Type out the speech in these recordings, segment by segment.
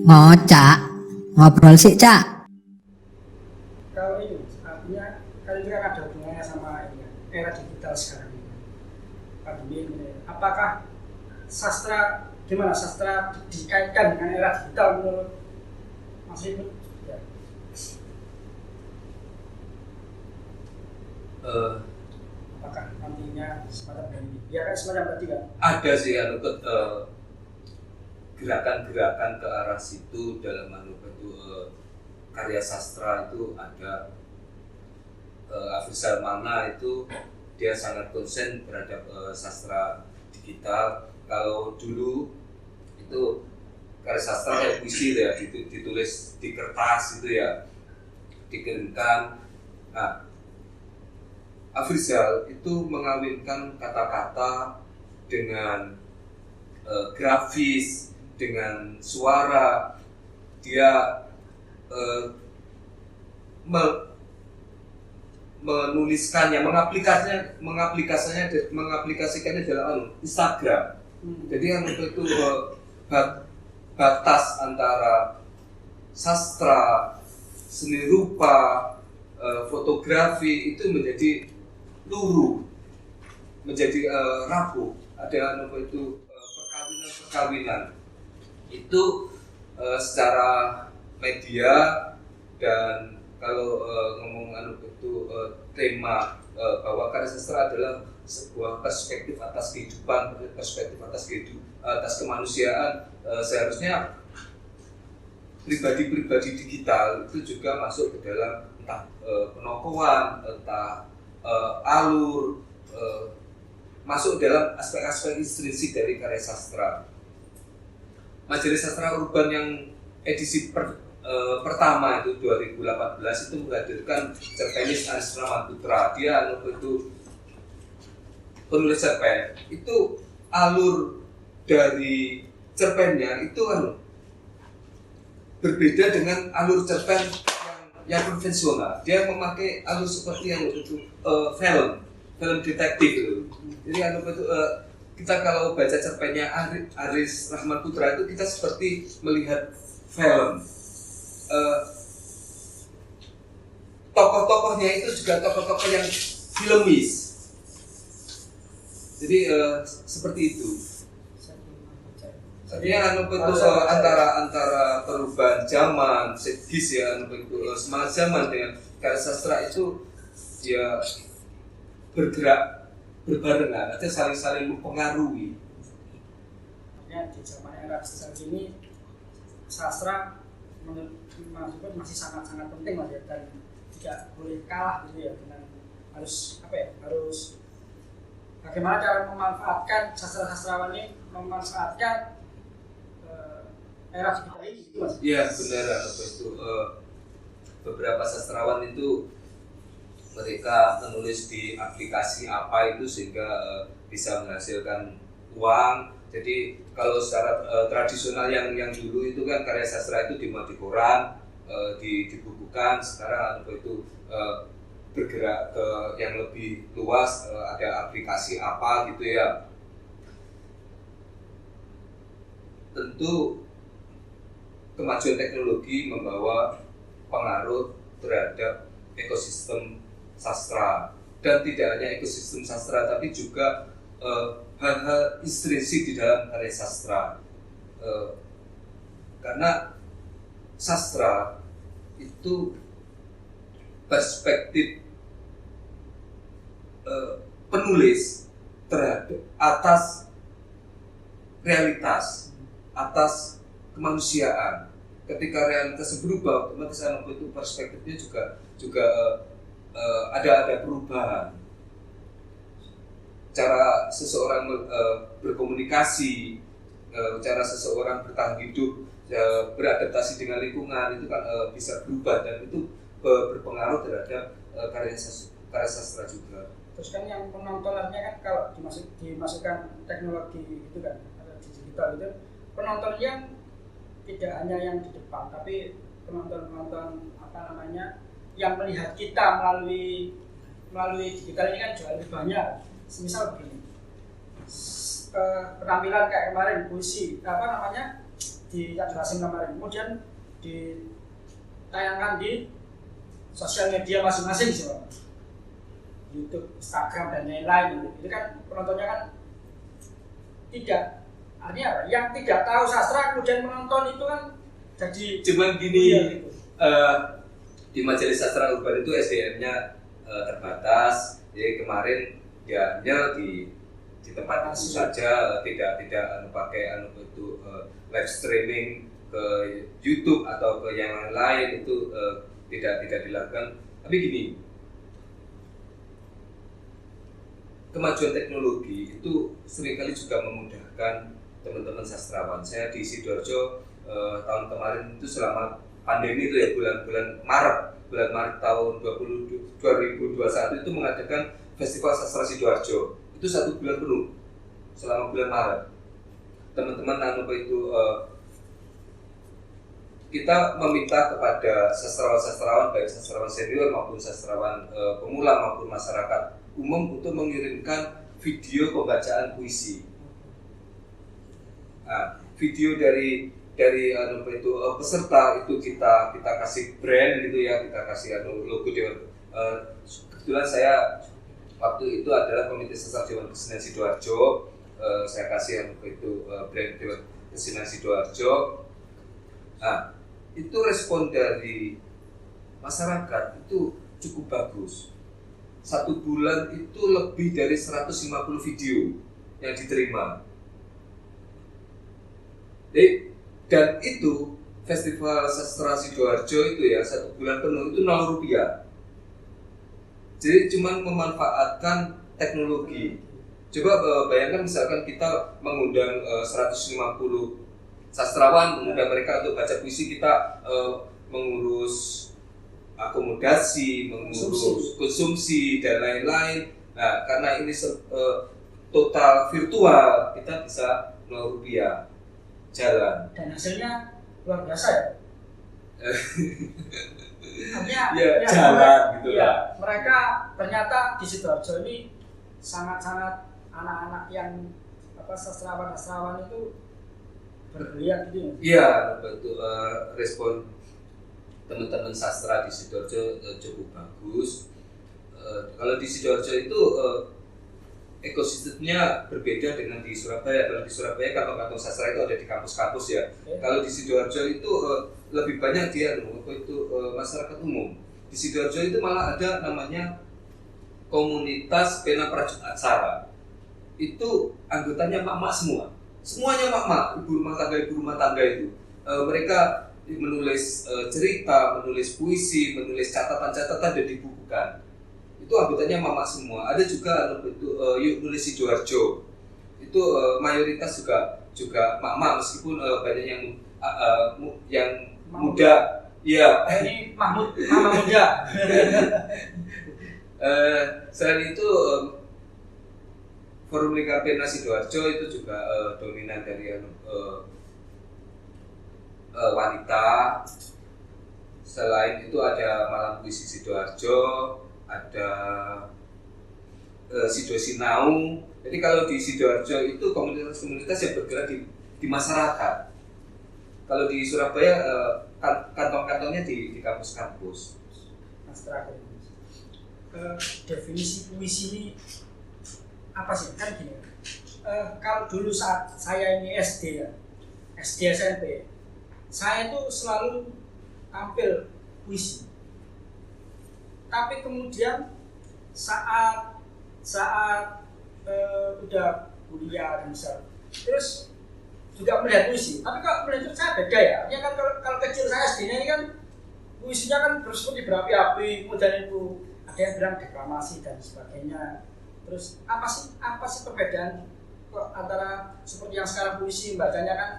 Ngocak, ngobrol sih, Cak. Kalau itu artinya kan ini kan ada hubungannya sama ini kan, era digital sekarang ini. Pandemi ini. Apakah sastra gimana sastra dikaitkan dengan era digital menurut Mas Ibnu? Ya. Apakah nantinya semacam ini? Ya kan semacam tadi kan? Ada sih gerakan-gerakan ke arah situ dalam karya sastra itu ada. Afrizal Mana itu dia sangat konsen terhadap sastra digital. Kalau dulu itu karya sastra kayak puisi ya, ditulis di kertas itu ya, dikirimkan. Nah, Afrizal itu mengawinkan kata-kata dengan grafis, dengan suara. Dia menuliskannya, mengaplikasikannya dalam Instagram. Jadi yang itu batas antara sastra, seni rupa, fotografi itu menjadi luruh, menjadi rapuh. Ada perkawinan itu secara media. Dan kalau ngomong tema bahwa karya sastra adalah sebuah perspektif atas kehidupan, perspektif atas kemanusiaan, seharusnya pribadi-pribadi digital itu juga masuk ke dalam entah penokohan, entah alur, masuk dalam aspek-aspek intrinsik dari karya sastra. Majelis Sastra Urban yang edisi pertama itu 2018 itu menghadirkan cerpenis Aris Rahmatputra. Dia itu penulis cerpen. Itu alur dari cerpennya itu berbeda dengan alur cerpen yang konvensional. Dia memakai alur seperti yang itu film detektif itu. Jadi itu kita kalau baca cerpennya Aris Rahmatputra itu kita seperti melihat film. Tokoh-tokohnya itu juga tokoh-tokoh yang filmis. Jadi seperti itu. Artinya antara perubahan zaman, segis ya, semangat zaman dengan karya sastra itu dia bergerak berbarengan, artinya saling mempengaruhi. Ya, di zaman era digital ini sastra menurut Mas Ibnu masih sangat-sangat penting lah ya, dan tidak boleh kalah gitu ya dengan harus bagaimana cara memanfaatkan sastrawan ini memanfaatkan era digital ini gitu Mas. Iya benar, beberapa sastrawan itu mereka menulis di aplikasi apa itu sehingga bisa menghasilkan uang. Jadi kalau secara tradisional yang dulu itu kan karya sastra itu dimuat di koran, dibukukan. Sekarang itu bergerak ke yang lebih luas, ada aplikasi apa gitu ya. Tentu kemajuan teknologi membawa pengaruh terhadap ekosistem sastra, dan tidak hanya ekosistem sastra tapi juga hal-hal intrinsik di dalam karya sastra, karena sastra itu perspektif penulis terhadap atas realitas, atas kemanusiaan. Ketika realitas berubah, otomatis itu perspektifnya juga ada perubahan. Cara seseorang berkomunikasi, cara seseorang bertahan hidup, beradaptasi dengan lingkungan itu kan bisa berubah, dan itu berpengaruh terhadap karya sastra juga. Terus kan yang penontonannya kan kalau dimasukkan teknologi itu kan ada digital itu, penontonnya tidak hanya yang di depan tapi penonton yang melihat kita melalui digital ini kan jauh lebih banyak. Semisal begini, penampilan kayak kemarin puisi yang jelasin kemarin, kemudian ditayangkan di sosial media masing-masing sih, Pak. YouTube, Instagram dan lain-lain. Itu kan penontonnya kan tidak, artinya apa? Yang tidak tahu sastra kemudian menonton itu kan jadi cuman gini, iya, gitu. di Majelis Sastra Urban itu SDM-nya terbatas. Jadi kemarin ya hanya di tempat itu saja, tidak pakai itu live streaming ke YouTube atau ke yang lain, itu tidak dilakukan. Tapi gini, kemajuan teknologi itu seringkali juga memudahkan teman-teman sastrawan. Saya di Sidoarjo tahun kemarin itu selama pandemi itu ya, bulan Maret tahun 2021 itu mengadakan Festival Sastra Sidoarjo. Itu 1 bulan penuh selama bulan Maret. Teman-teman itu kita meminta kepada sastrawan-sastrawan, baik sastrawan senior maupun sastrawan pemula maupun masyarakat umum untuk mengirimkan video pembacaan puisi. Nah, video dari peserta itu kita kasih brand gitu ya, kita kasih logo Dewan. Kebetulan saya waktu itu adalah Komite Sastra Dewan Kesenian Sidoarjo. Saya kasih itu brand Dewan Kesenian Sidoarjo. Nah, itu respon dari masyarakat itu cukup bagus. 1 bulan itu lebih dari 150 video yang diterima. Dan itu Festival Sastra Sidoarjo itu ya 1 bulan penuh itu Rp0. Jadi cuma memanfaatkan teknologi. Coba bayangkan misalkan kita mengundang 150 sastrawan, mengundang mereka untuk baca puisi, kita mengurus akomodasi, mengurus konsumsi dan lain-lain. Nah, karena ini total virtual, kita bisa Rp0 jalan. Dan hasilnya luar biasa ya. Artinya ya jalan gitu ya, lah. mereka ternyata di Sidoarjo ini sangat-sangat anak-anak yang sastrawan itu berlian gitu. Iya, betul. Respon teman-teman sastra di Sidoarjo cukup bagus. Kalau di Sidoarjo itu ekosistemnya berbeda dengan di Surabaya. Kalau di Surabaya kantong-kantong sastra itu ada di kampus-kampus ya. Kalau di Sidoarjo itu lebih banyak dia masyarakat umum. Di Sidoarjo itu malah ada namanya komunitas pena prajurit aksara. Itu anggotanya mak-mak semua. Semuanya mak-mak, ibu rumah tangga itu. Mereka menulis cerita, menulis puisi, menulis catatan-catatan dan dibukukan. Itu anggotanya mak-mak semua. Ada juga Yuk Nulis Sidoarjo. Itu mayoritas juga mak-mak, meskipun banyak yang muda. Iya. Ini mama muda. Selain itu Forum Lingkar Pena Sidoarjo itu juga dominan dari wanita. Selain itu ada Malam Puisi Sidoarjo, ada Sido Sinau. Jadi kalau di Sidoarjo itu komunitas-komunitas yang bergerak di masyarakat. Kalau di Surabaya kantong-kantongnya di kampus-kampus. Mas terakhir, definisi puisi ini apa sih? Kan gini, kalau dulu saat saya ini SD ya, SD SMP, saya itu selalu tampil puisi. Tapi kemudian saat udah kuliah dan besar, terus juga melihat puisi. Tapi kalau melihat saya beda ya. Artinya kan kalau kecil saya SD-nya ini kan puisinya kan bersekutu berapi-api, kemudian itu ada yang bilang deklamasi dan sebagainya. Terus apa sih perbedaan antara seperti yang sekarang puisi bacanya kan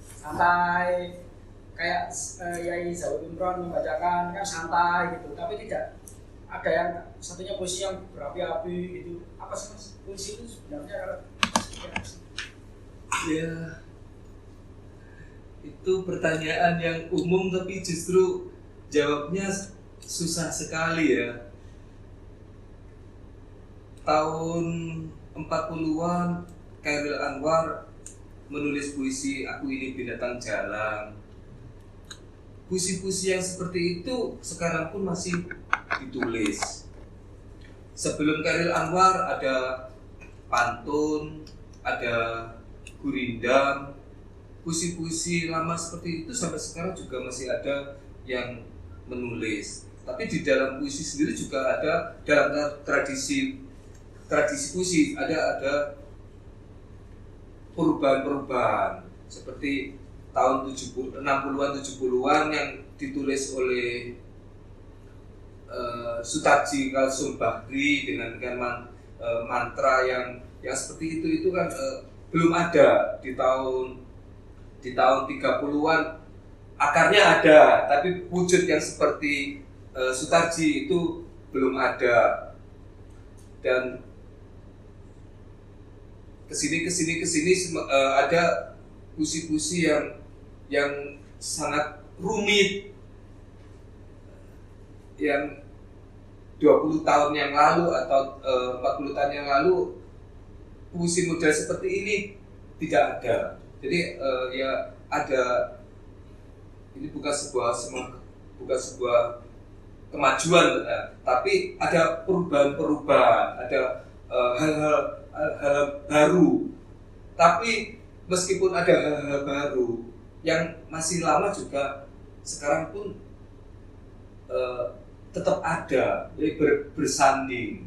santai, kayak Yai Zawud Imron membacakan kan santai gitu, tapi tidak ada yang satunya puisi yang berapi-api gitu. Apa sih mas puisi itu sebenarnya kalau ya, itu pertanyaan yang umum tapi justru jawabnya susah sekali ya. Tahun 40-an Chairil Anwar menulis puisi Aku Ini Binatang Jalang. Puisi-puisi yang seperti itu sekarang pun masih ditulis. Sebelum Chairil Anwar ada pantun, ada gurindam, puisi-puisi lama seperti itu sampai sekarang juga masih ada yang menulis. Tapi di dalam puisi sendiri juga ada dalam tradisi puisi ada perubahan-perubahan seperti tahun 60-an 70-an yang ditulis oleh Sutarji Kalsum Bahri dengan mantra yang seperti itu kan belum ada di tahun 30-an. Akarnya ada, tapi wujud yang seperti Sutarji itu belum ada. Dan kesini ada puisi-puisi yang sangat rumit, yang 20 tahun yang lalu atau 40 tahun yang lalu puisi model seperti ini tidak ada. Jadi ya ada, ini bukan sebuah kemajuan, tapi ada perubahan-perubahan, ada hal-hal baru. Tapi meskipun ada hal-hal baru yang masih lama juga sekarang pun tetap ada, jadi bersanding.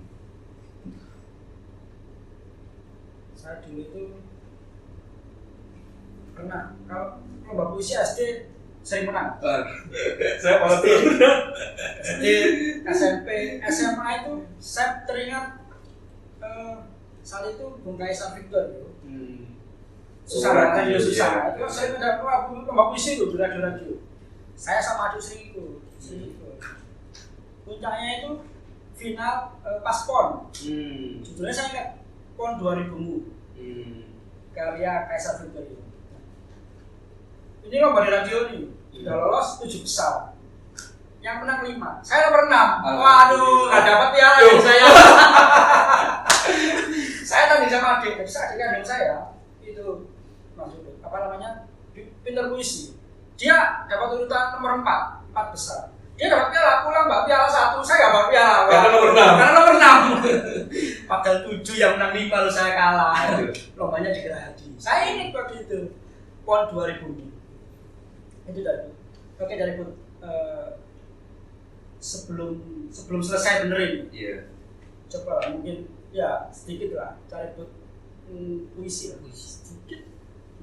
Saya dulu itu pernah kalau lomba puisi SD sering menang. Saya malah SD, SMP, SMA itu saya teringat saat itu Bung Kaisar Victor itu. Susah banget, susah. Itu saya tidak tahu lomba puisi itu di radio. Saya sama adik istriku. Puncaknya itu final pas PON. Judulnya saya ingat PON 2000-mu. Karya Kaisar Victor itu. Ini lomba di radio nih, sudah lolos 7 besar. Yang menang 5. Saya nomor 6. Waduh, nggak dapat piala dari saya. Saya tadi sama adik kandung saya itu maksudnya apa namanya? Pinter puisi. Dia dapat urutan nomor 4 besar. Dia dapat piala, pulang mbak piala 1, saya nggak dapat piala. Karena nomor 6. Padahal 7 yang menang 5 lalu saya kalah. Lombanya di Gerahadi. Saya ingat waktu itu PON 2000. Itu dari sebelum selesai benerin. Coba mungkin ya sedikit lah cari puisi sedikit,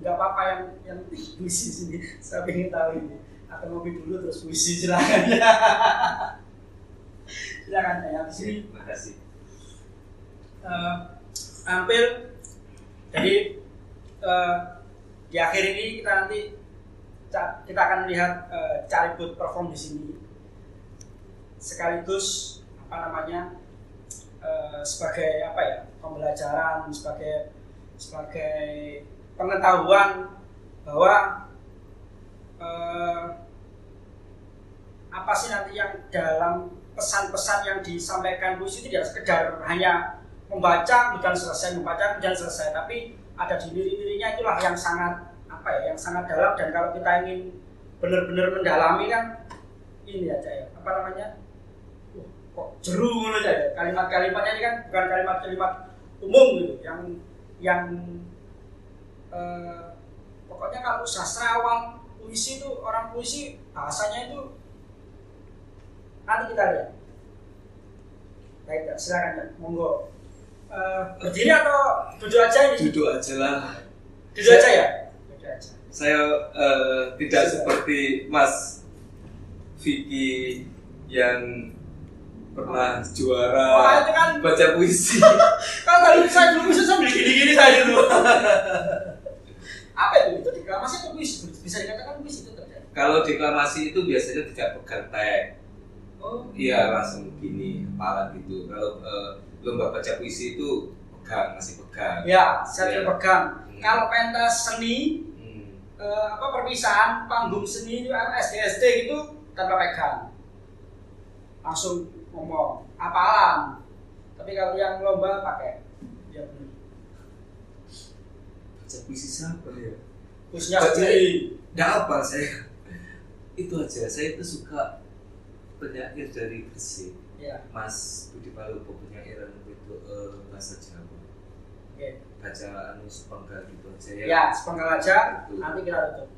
nggak apa-apa yang puisi sini. Saya ingin tahu ini akan ngopi dulu terus puisi, silakan ya. Silakan ya di sini. Terima kasih. Hampir jadi di akhir ini kita akan melihat Caribut perform di sini sekaligus apa namanya sebagai apa ya, pembelajaran, sebagai pengetahuan bahwa apa sih nanti yang dalam pesan-pesan yang disampaikan puisi tidak sekedar hanya membaca kemudian selesai, tapi ada di diri-dirinya, itulah yang sangat apa ya, yang sangat dalam. Dan kalau kita ingin benar-benar mendalami kan ini aja ya, apa namanya, kok jeru aja ya, kalimat-kalimatnya ini kan bukan kalimat-kalimat umum gitu yang pokoknya kalau sastrawan puisi itu, orang puisi bahasanya itu nanti kita lihat. Baik, silakan ya, monggo. Berdiri atau duduk aja ini? Duduk aja lah. Duduk aja ya? Saya tidak seperti Mas Vicky yang pernah juara kan baca puisi. Kan kalau saya dulu sambil gini-gini saya dulu. Apa itu? Itu deklamasi atau puisi? Bisa dikatakan puisi itu terjadi. Kalau deklamasi itu biasanya tidak pegang teks. Oh. Iya, langsung gini, kepala gitu. Kalau lomba baca puisi itu masih pegang. Ya, saya pegang. Kalau pentas seni, perpisahan panggung seni SD gitu tanpa pegang, langsung ngomong hafalan. Tapi kalau yang lomba pakai, ya benar. Baca puisi siapa ya? Puisinya sendiri. Nggak apa saya. Itu aja. Saya itu suka penyair dari Gresik. Ya. Mas Budi Palopo penyairan itu bahasa Jawa. Oke. Baca sepenggal gitu aja ya. Ya, sepenggal aja. Betul. Nanti kita tutup.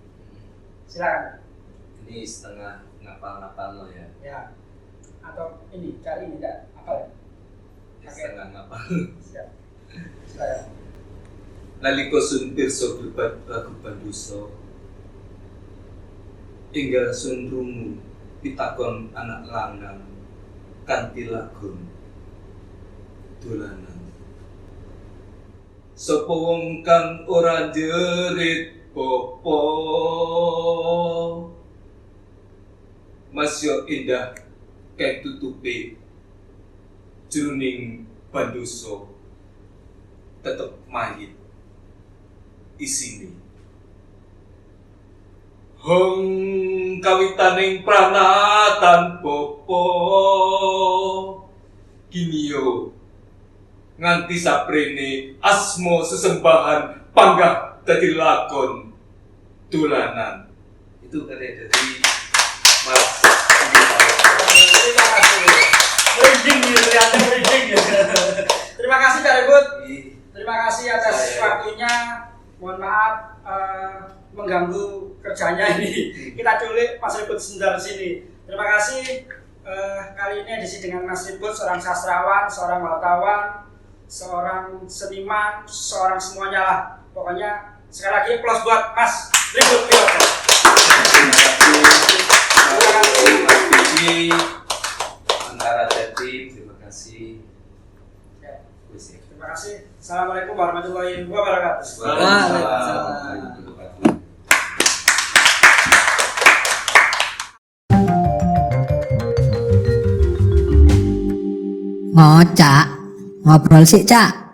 Silakan. Ini setengah ngapal-ngapal lo ya. Ya. Atau ini cari ini enggak apa ya? Oke. Setengah ngapal. Siap. Silakan. Nalika sun pirsa lagu bandosa. Enggal sun rungu pitakon anak lanang kanthi lagun dolanan. Sapa wong kang ora jerit popo masya indah kayak tutupi jroning bandosa tetep mayit isine hong kawitaning pranatan popo kiniyo nganti saprene asma sesembahan panggah dadi lakon dolanan. Itu karya dari Mas Budi Palopo. Terima kasih. Merinding nih, ternyata merinding ya. Terima kasih Kak Rebut. Terima kasih atas waktunya. Mohon maaf mengganggu kerjanya ini. Kita culik Mas Rebut sebentar sini. Terima kasih. Kali ini edisi dengan Mas Rebut, seorang sastrawan, seorang wartawan, seorang seniman, seorang semuanya lah. Pokoknya sekali lagi aplaus buat Mas Rebut. Terima kasih Mas Budi, Antara Jatim, terima kasih. Terima kasih. Assalamualaikum warahmatullahi wabarakatuh. Waalaikumsalam warahmatullahi wabarakatuh. Ngocak, ngobrol sih, Cak.